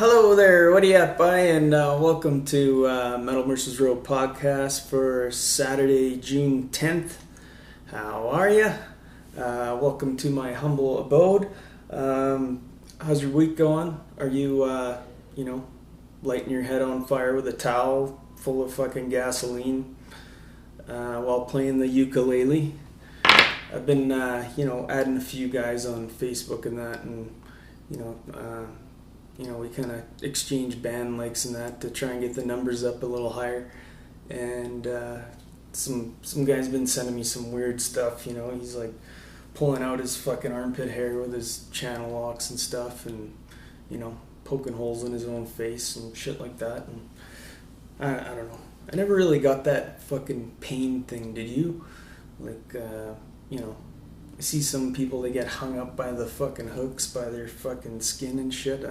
Hello there, what do you up, bye, and welcome to Metal Mercers Row podcast for Saturday, June 10th. How are you? Welcome to my humble abode. How's your week going? Are you, lighting your head on fire with a towel full of fucking gasoline while playing the ukulele? I've been, adding a few guys on Facebook and that, and, we kind of exchange band likes and that to try and get the numbers up a little higher. And some guy's been sending me some weird stuff. He's like pulling out his fucking armpit hair with his channel locks and stuff, and poking holes in his own face and shit like that. And I don't know. I never really got that fucking pain thing. Did you? Like, I see some people, they get hung up by the fucking hooks by their fucking skin and shit.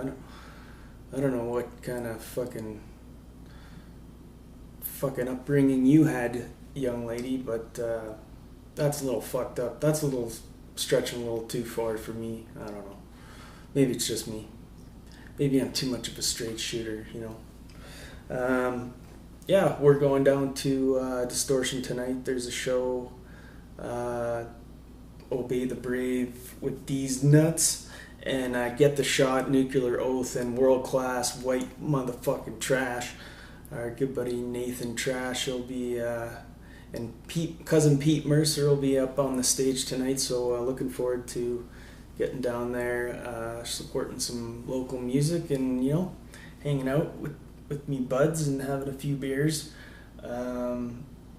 I don't know what kind of fucking upbringing you had, young lady, but that's a little fucked up. That's a little stretching a little too far for me. I don't know. Maybe it's just me. Maybe I'm too much of a straight shooter, we're going down to Distortion tonight. There's a show, Obey the Brave with These Nuts, and Get the Shot, Nuclear Oath, and World Class White Motherfucking Trash. Our good buddy Nathan Trash will be, and cousin Pete Mercer will be up on the stage tonight, so looking forward to getting down there, supporting some local music, and, hanging out with me buds and having a few beers.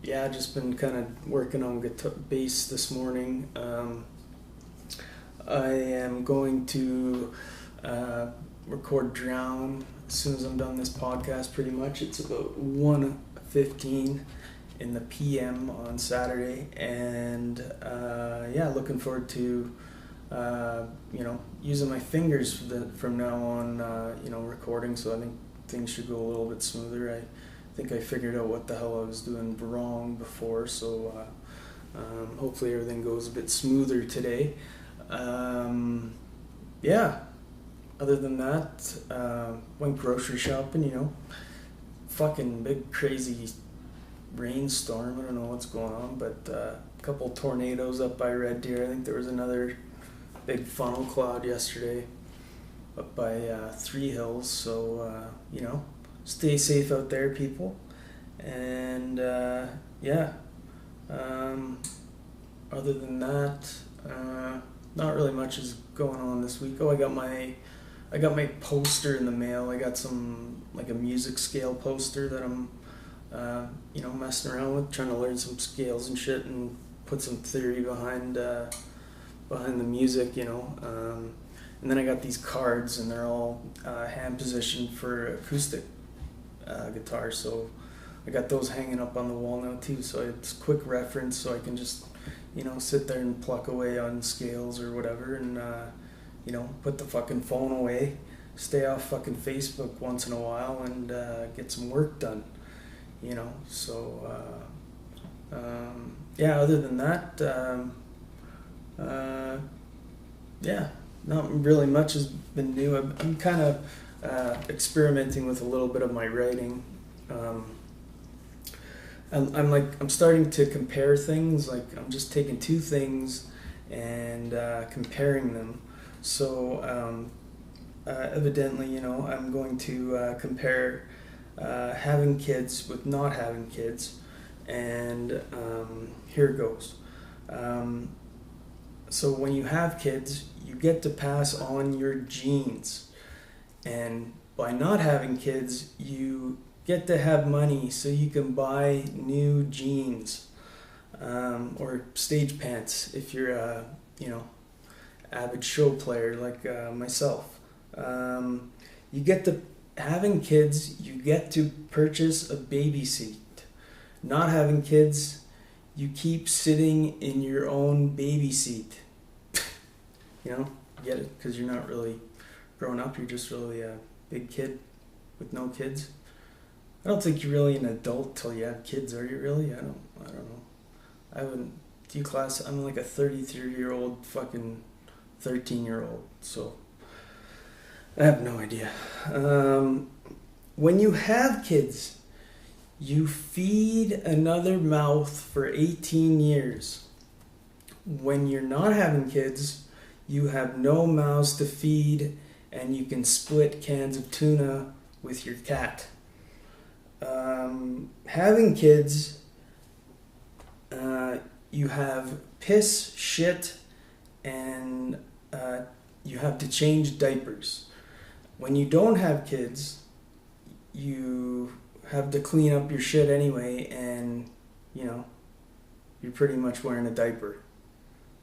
Just been kind of working on bass this morning. I am going to record Drown as soon as I'm done this podcast, pretty much. It's about 1:15 in the PM on Saturday, and looking forward to using my fingers from now on, recording, so I think things should go a little bit smoother. I think I figured out what the hell I was doing wrong before, so hopefully everything goes a bit smoother today. Other than that, went grocery shopping, fucking big crazy rainstorm. I don't know what's going on, but a couple tornadoes up by Red Deer. I think there was another big funnel cloud yesterday up by Three Hills, so stay safe out there, people. And other than that, not really much is going on this week. I got my poster in the mail. I got some, like, a music scale poster that I'm messing around with, trying to learn some scales and shit and put some theory behind the music, and then I got these cards, and they're all hand positioned for acoustic guitar, so I got those hanging up on the wall now too, so it's quick reference, so I can just sit there and pluck away on scales or whatever, and put the fucking phone away, stay off fucking Facebook once in a while, and get some work done, so other than that, not really much has been new. I'm kind of experimenting with a little bit of my writing. I'm starting to compare things. Like, I'm just taking two things and comparing them. So evidently, I'm going to compare having kids with not having kids, and here goes. So when you have kids, you get to pass on your genes, and by not having kids, you get to have money so you can buy new jeans, or stage pants if you're a avid show player like myself. Having kids, you get to purchase a baby seat. Not having kids, you keep sitting in your own baby seat. Get it? Because you're not really grown up, you're just really a big kid with no kids. I don't think you're really an adult till you have kids, are you really? I don't know. I wouldn't. I'm like a 33-year-old fucking 13-year-old, so I have no idea. When you have kids, you feed another mouth for 18 years. When you're not having kids, you have no mouths to feed and you can split cans of tuna with your cat. Having kids, you have piss, shit, and you have to change diapers. When you don't have kids, you have to clean up your shit anyway, and you're pretty much wearing a diaper.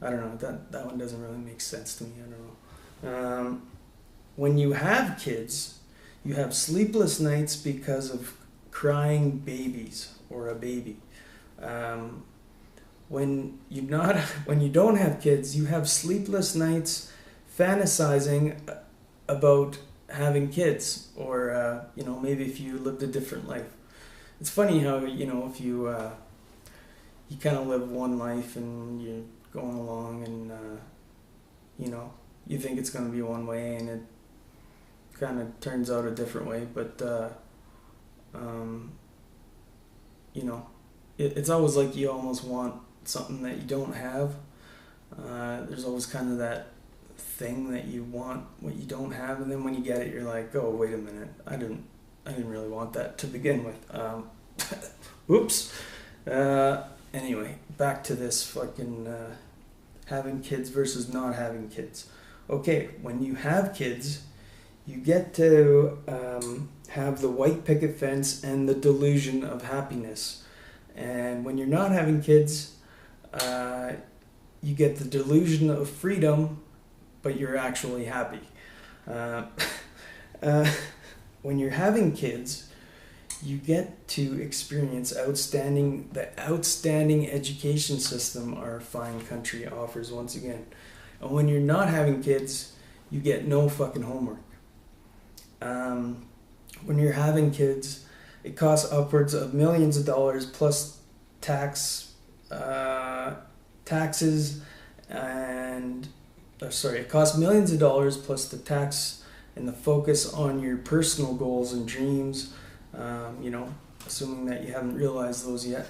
I don't know, that one doesn't really make sense to me. I don't know. When you have kids, you have sleepless nights because of crying babies or a baby. When you don't have kids, you have sleepless nights fantasizing about having kids, or maybe if you lived a different life. It's funny how if you kind of live one life and you're going along and you think it's going to be one way and it kind of turns out a different way, but it's always like you almost want something that you don't have. There's always kind of that thing that you want what you don't have, and then when you get it, you're like, oh, wait a minute, I didn't really want that to begin with. Whoops. Anyway, back to this fucking having kids versus not having kids. Okay, when you have kids, you get to have the white picket fence and the delusion of happiness. And when you're not having kids, you get the delusion of freedom, but you're actually happy. When you're having kids, you get to experience the outstanding education system our fine country offers once again. And when you're not having kids, you get no fucking homework. When you're having kids, it costs upwards of millions of dollars plus taxes and it costs millions of dollars plus the tax and the focus on your personal goals and dreams, assuming that you haven't realized those yet.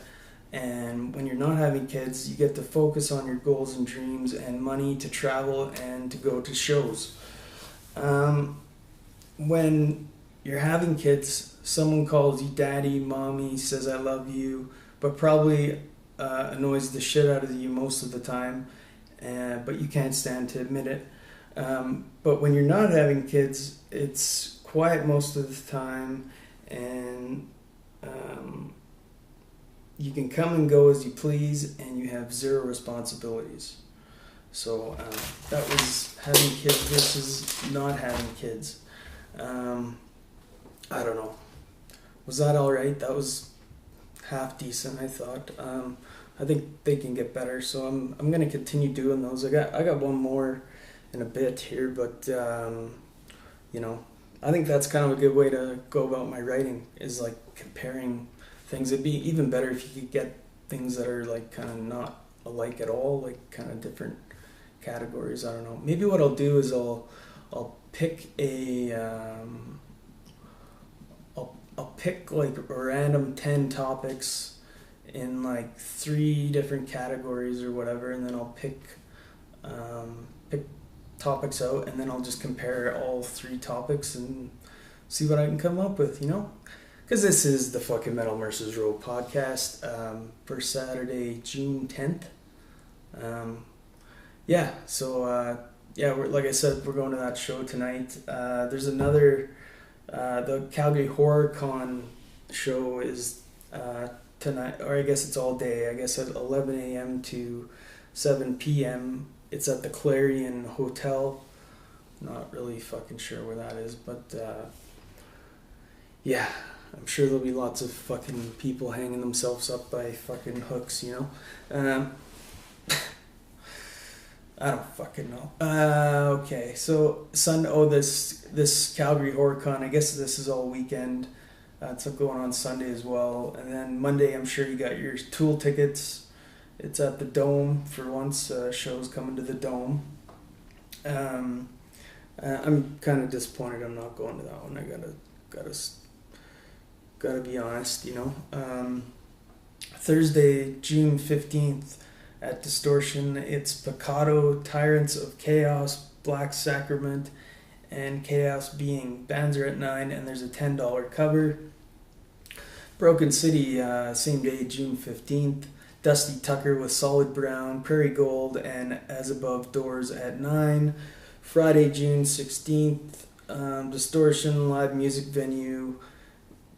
And when you're not having kids, you get to focus on your goals and dreams and money to travel and to go to shows. When you're having kids, someone calls you daddy, mommy, says I love you, but probably annoys the shit out of you most of the time, but you can't stand to admit it. But when you're not having kids, it's quiet most of the time, and you can come and go as you please, and you have zero responsibilities. So that was having kids versus not having kids. I don't know. Was that alright? That was half decent, I thought. I think they can get better, so I'm gonna continue doing those. I got one more in a bit here, but I think that's kind of a good way to go about my writing, is like comparing things. It'd be even better if you could get things that are like kind of not alike at all, like kind of different categories. I don't know. Maybe what I'll do is I'll pick I'll pick like random 10 topics in like 3 different categories or whatever, and then I'll pick topics out, and then I'll just compare all 3 topics and see what I can come up with, because this is the fucking Metal Mercers Row podcast for Saturday, June 10th. Like I said, we're going to that show tonight. There's another, the Calgary Horror Con show is tonight, or I guess it's all day. I guess at 11 a.m. to 7 p.m. It's at the Clarion Hotel. Not really fucking sure where that is, but I'm sure there'll be lots of fucking people hanging themselves up by fucking hooks, I don't fucking know. Okay, so this Calgary Horror Con, I guess this is all weekend. It's going on Sunday as well. And then Monday, I'm sure you got your Tool tickets. It's at the Dome for once. Shows coming to the Dome. I'm kind of disappointed I'm not going to that one. I gotta be honest, you know. Thursday, June 15th at Distortion, it's Picado, Tyrants of Chaos, Black Sacrament, and Chaos Being. Bands are at 9, and there's a $10 cover. Broken City, same day, June 15th. Dusty Tucker with Solid Brown, Prairie Gold, and As Above Doors at 9. Friday, June 16th, Distortion live music venue,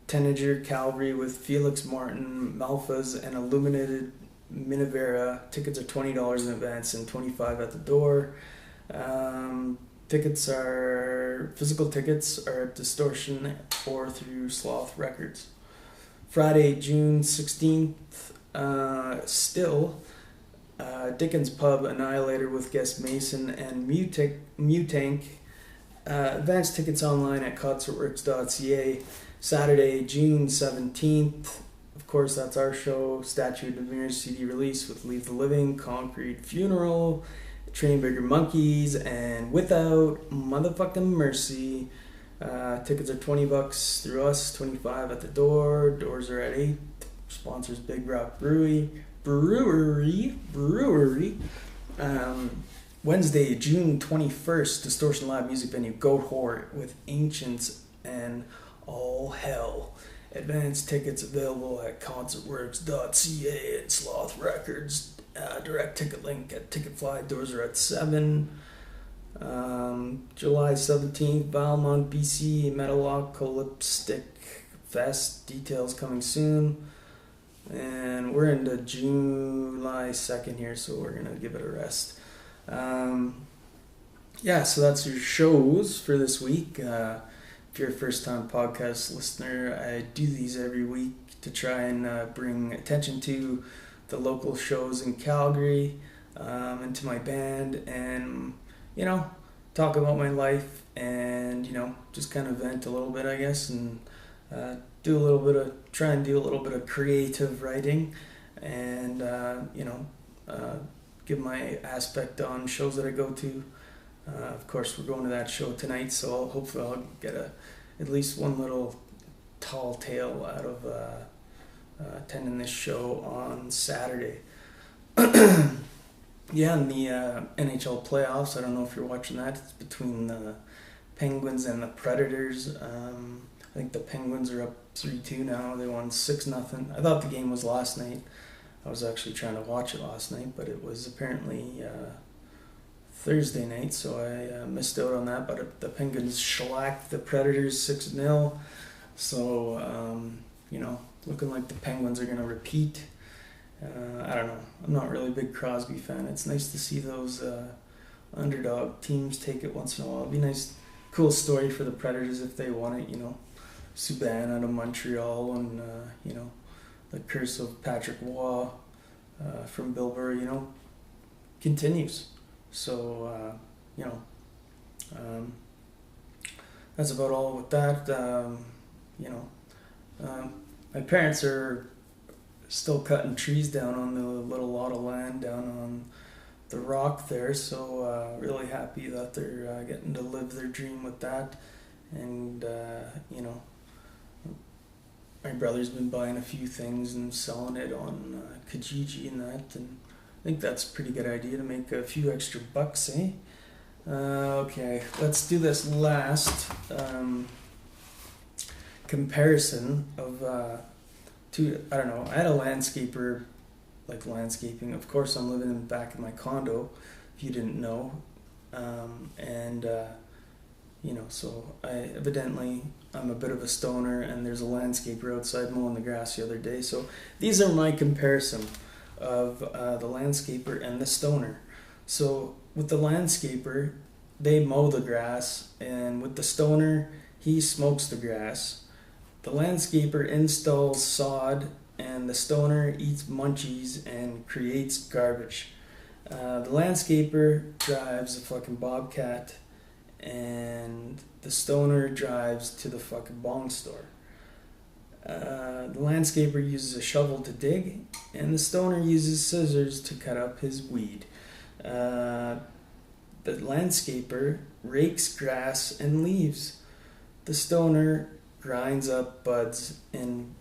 Tenager Calvary with Felix Martin, Malphas, and Illuminated Minivera. Tickets are $20 in advance and $25 at the door. Physical tickets are at Distortion or through Sloth Records. Friday, June 16th, Dickens Pub, Annihilator with guest Mason and Mutank. Advance tickets online at concertworks.ca. Saturday, June 17th, of course that's our show, Statue of Demir CD release with Leave the Living, Concrete Funeral, Train Bigger Monkeys, and Without Motherfucking Mercy. Tickets are $20 through us, $25 at the door. Doors are at 8. Sponsors Big Rock Brewery. Wednesday, June 21st, Distortion Live Music Venue, Goat Whore with Ancients and All Hell. Advance tickets available at concertworks.ca and Sloth Records. Direct ticket link at Ticketfly. Doors are at 7. July 17th, Valmont, BC, Metalocalyptic Fest. Details coming soon. And we're into July 2nd here, so we're going to give it a rest. So that's your shows for this week. If you're a first-time podcast listener, I do these every week to try and bring attention to the local shows in Calgary, and to my band, and, you know, talk about my life, and, you know, just kind of vent a little bit, I guess, and try and do a little bit of creative writing, and, give my aspect on shows that I go to. Of course, we're going to that show tonight, so hopefully I'll get at least one little tall tale out of attending this show on Saturday. Yeah, and the NHL playoffs, I don't know if you're watching that. It's between the Penguins and the Predators. I think the Penguins are up 3-2 now. They won 6-0. I thought the game was last night. I was actually trying to watch it last night, but it was apparently Thursday night, so I missed out on that. But the Penguins shellacked the Predators 6-0. So, looking like the Penguins are going to repeat. I don't know. I'm not really a big Crosby fan. It's nice to see those underdog teams take it once in a while. It'd be nice, cool story for the Predators if they won it, you know. Subban out of Montreal, and, the curse of Patrick Waugh from Billbury, continues. So, that's about all with that. My parents are still cutting trees down on the little lot of land down on the rock there, so really happy that they're getting to live their dream with that. And my brother's been buying a few things and selling it on Kijiji and that, and I think that's a pretty good idea to make a few extra bucks, eh? Okay, let's do this last comparison of two. I don't know. I had a landscaper, like landscaping. Of course, I'm living back in my condo, if you didn't know, so I'm a bit of a stoner, and there's a landscaper outside mowing the grass the other day. So these are my comparison of the landscaper and the stoner. So with the landscaper, they mow the grass, and with the stoner, he smokes the grass. The landscaper installs sod, and the stoner eats munchies and creates garbage. The landscaper drives a fucking bobcat, and the stoner drives to the fucking bong store. The landscaper uses a shovel to dig, and the stoner uses scissors to cut up his weed. The The landscaper rakes grass and leaves. The stoner grinds up buds and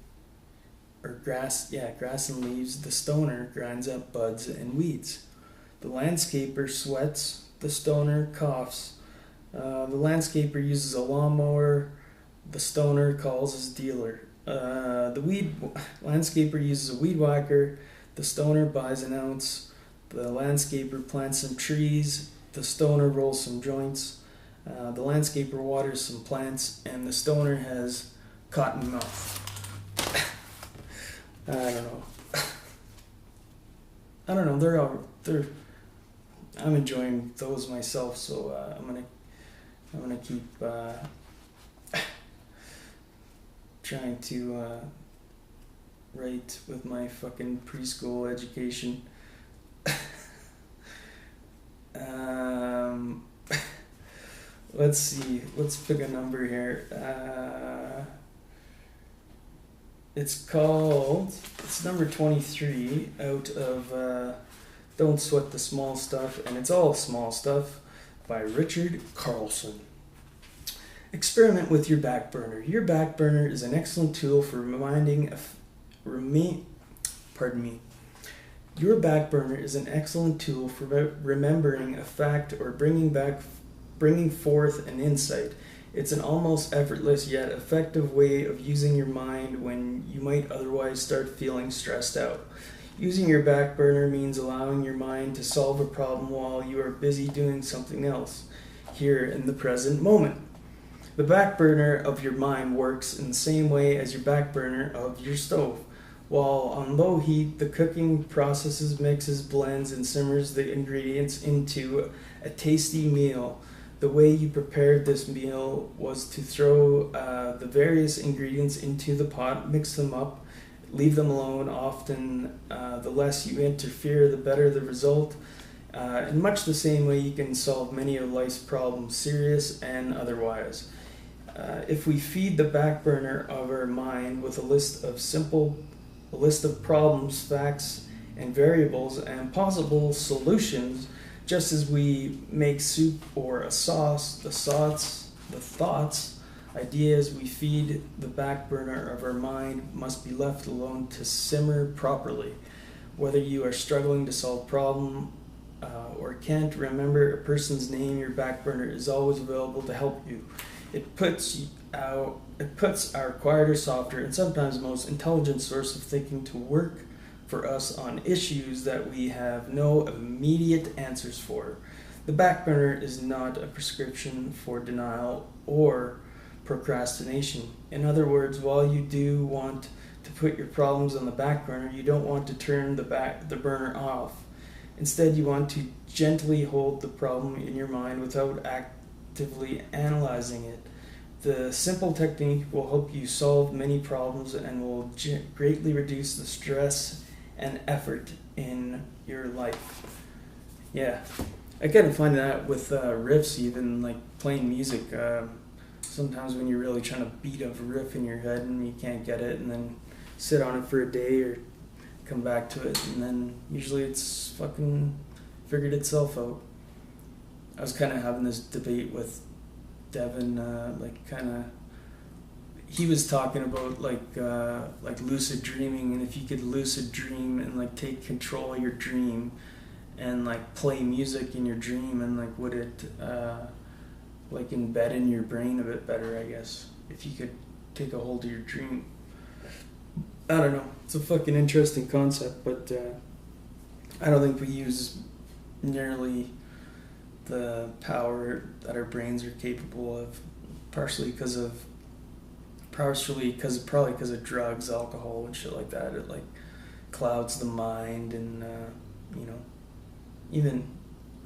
grass and leaves. The stoner grinds up buds and weeds. The landscaper sweats. The stoner coughs. The landscaper uses a lawnmower. The stoner calls his dealer. The landscaper uses a weed whacker. The stoner buys an ounce. The landscaper plants some trees. The stoner rolls some joints. The landscaper waters some plants, and the stoner has cotton mouth. I don't know. I'm enjoying those myself, so I'm gonna keep trying to write with my fucking preschool education. Let's see. Let's pick a number here. It's number 23 out of Don't Sweat the Small Stuff, and it's all small stuff by Richard Carlson. Experiment with your back burner. Your back burner is an excellent tool for Your back burner is an excellent tool for remembering a fact or bringing forth an insight. It's an almost effortless yet effective way of using your mind when you might otherwise start feeling stressed out. Using your back burner means allowing your mind to solve a problem while you are busy doing something else, here in the present moment. The back burner of your mind works in the same way as your back burner of your stove. While on low heat, the cooking processes, mixes, blends, and simmers the ingredients into a tasty meal. The way you prepared this meal was to throw the various ingredients into the pot, mix them up, leave them alone. Often, the less you interfere, the better the result. In much the same way, you can solve many of life's problems, serious and otherwise. If we feed the back burner of our mind with a list of problems, facts, and variables, and possible solutions, just as we make soup or a sauce, the thoughts, ideas we feed the back burner of our mind must be left alone to simmer properly. Whether you are struggling to solve a problem or can't remember a person's name, your back burner is always available to help you. It puts our quieter, softer, and sometimes most intelligent source of thinking to work for us on issues that we have no immediate answers for. The back burner is not a prescription for denial or procrastination. In other words, while you do want to put your problems on the back burner, you don't want to turn the burner off. Instead, you want to gently hold the problem in your mind without actively analyzing it. The simple technique will help you solve many problems and will greatly reduce the stress and effort in your life. Yeah, I kind of find that with riffs, even like playing music. Sometimes when you're really trying to beat a riff in your head and you can't get it, and then sit on it for a day or come back to it, and then usually it's fucking figured itself out. I was kind of having this debate with Devin, he was talking about like lucid dreaming, and if you could lucid dream and like take control of your dream and like play music in your dream, and like would it like embed in your brain a bit better, I guess, if you could take a hold of your dream. I don't know, it's a fucking interesting concept, but I don't think we use nearly the power that our brains are capable of, partially because of drugs, alcohol, and shit like that. It like clouds the mind, and even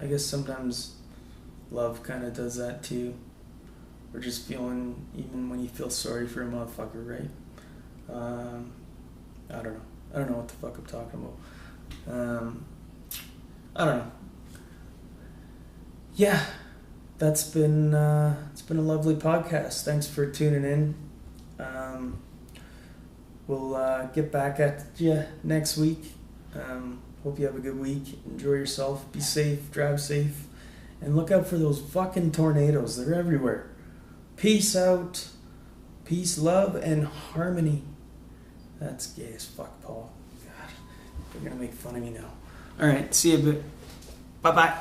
I guess sometimes love kind of does that too, or just feeling, even when you feel sorry for a motherfucker, right? I don't know what the fuck I'm talking about. I don't know. Yeah, it's been a lovely podcast. Thanks for tuning in. We'll get back at you next week. Hope you have a good week. Enjoy yourself. Be safe. Drive safe. And look out for those fucking tornadoes. They're everywhere. Peace out. Peace, love, and harmony. That's gay as fuck, Paul. God, they're gonna make fun of me now. Alright, see you a bit. Bye-bye.